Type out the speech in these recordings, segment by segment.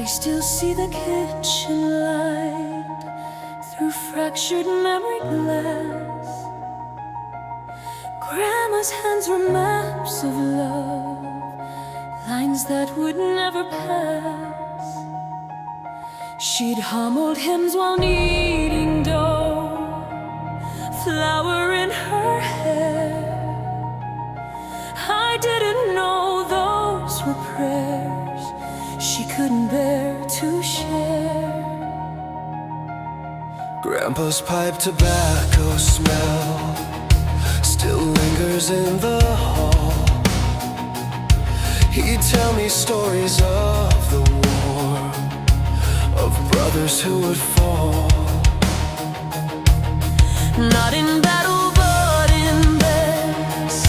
still see the kitchen light through fractured memory glass. Grandma's hands were maps of love, lines that would never pass. She'd hum old hymns while kneading dough, flour in her hair. I didn't know those were prayers she couldn't bear to share. Grandpa's pipe tobacco smell still lingers in the hall. He'd tell me stories of the war, of brothers who would fall. Not in battle but in beds,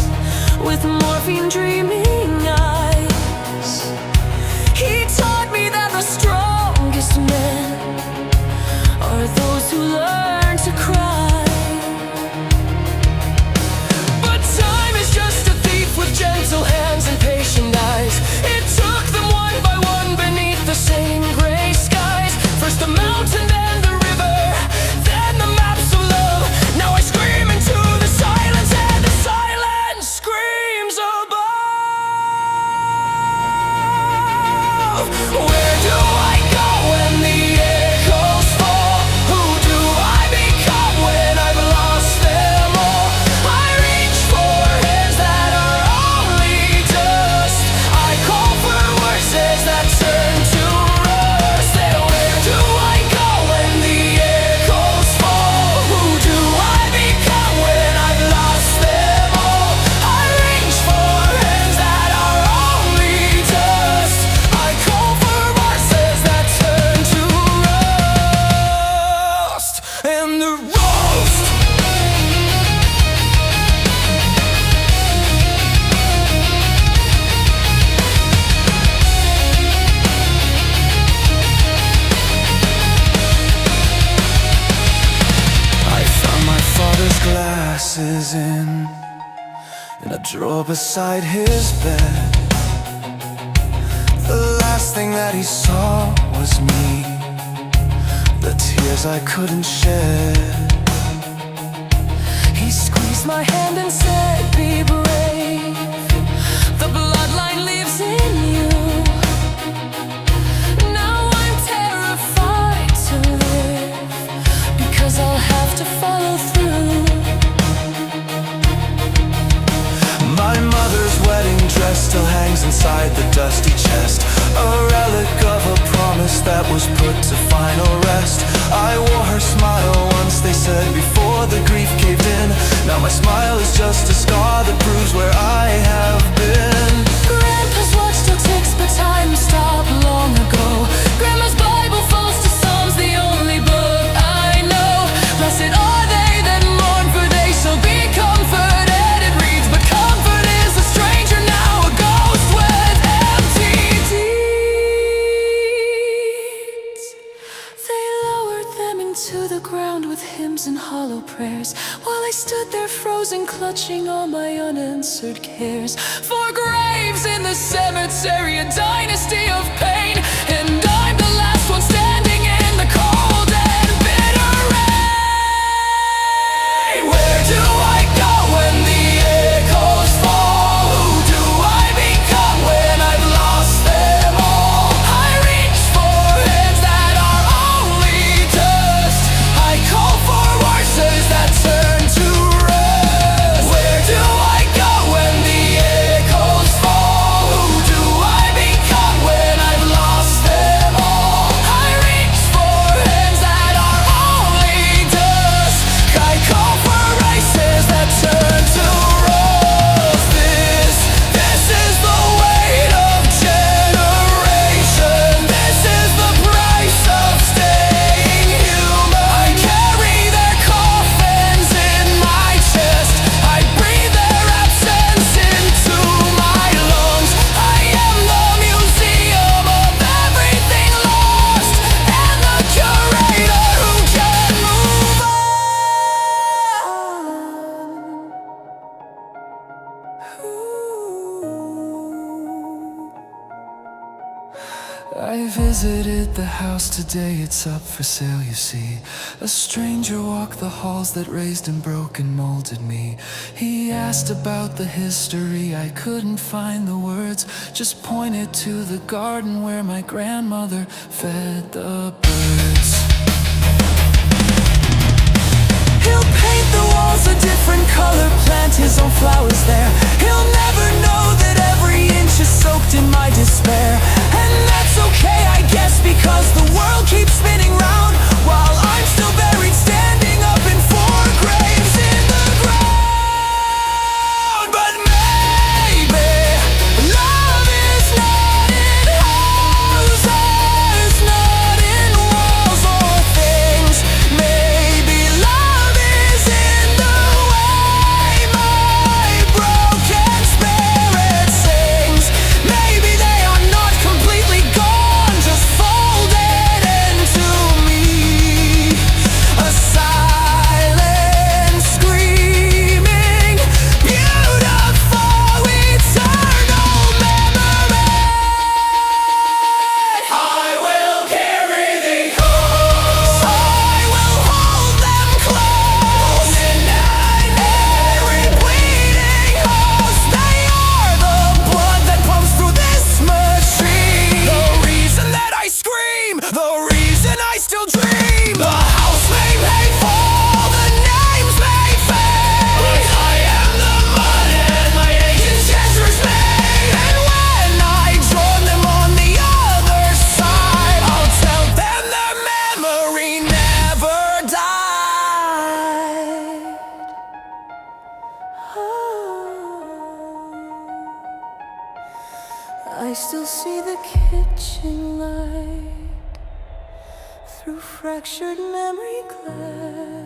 with morphine dreaming eyes. He taught me that the strongest men are those who learn to cry. But time is just a thief with gentle hands and patient eyes. It took them one by one beneath the same gray skies. First the mountain, then the river, then the maps of love. Now I scream into the silence, and the silence screams above. Where do I go when the echoes fall? Who do I become when I've lost them all? I reach for hands that are only dust. I call for voices that turn to rust. And where do I go when the echoes fall? Who do I become when I've lost them all? I reach for hands that are only dust. I call for voices that turn to rust. And the roast. I found my father's glasses in a drawer beside his bed. The last thing that he saw was me, the tears I couldn't shed. He squeezed my hand and said, be brave. The bloodline lives in you. Now I'm terrified to live, because I'll have to follow through. My mother's wedding dress still hangs inside the dusty chest, a relic of a promise that was put to final rest. I wore her smile once, they said, before the grief caved in. Now my smile is just a scar that proves where I have been. Grandpa's watch still ticks, but time stopped long ago. Grandma's Bible falls to Psalms, the only book I know. Blessed are they that mourn, for they shall be comforted. It reads, but comfort is a stranger now, a ghost with empty deeds. They lowered them into the ground with hymns and hollow prayers, while I stood there frozen, clutching all my unanswered cares. For graves in the cemetery, a dynasty of pain, and I'm the last one standing in the cold and bitter rain. Where do I go when the echoes fall? Who do I become when I've lost them all? I reach for hands that are only dust. I call for voices that turn to rust. Where do I go when the echoes fall? Who do I become when I've lost visited the house today, it's up for sale, you see. A stranger walked the halls that raised and broke and molded me. He asked about the history, I couldn't find the words, just pointed to the garden where my grandmother fed the birds. He'll paint the walls a different color, plant his own flowers there. He'll never know that every inch is soaked in my despair. And that's okay, I guess, because the world keeps spinning round while I'm still buried, standing up in 4 graves in the ground. But maybe love is not in houses, not in walls or things. Maybe love is in the way my broken spirit sings. Maybe they are not completely gone, just folded into me. A silent screaming, beautiful eternal memory. I will carry thee home. I will hold them close. Every bleeding host, they are the blood that pumps through this machine. The reason that I scream, the reason I still dream. The house may fall, the names may fade, but I am the mud and my ancient gestures made. And when I join them on the other side, I'll tell them their memory never died. I still see the kitchen light through fractured memory glass.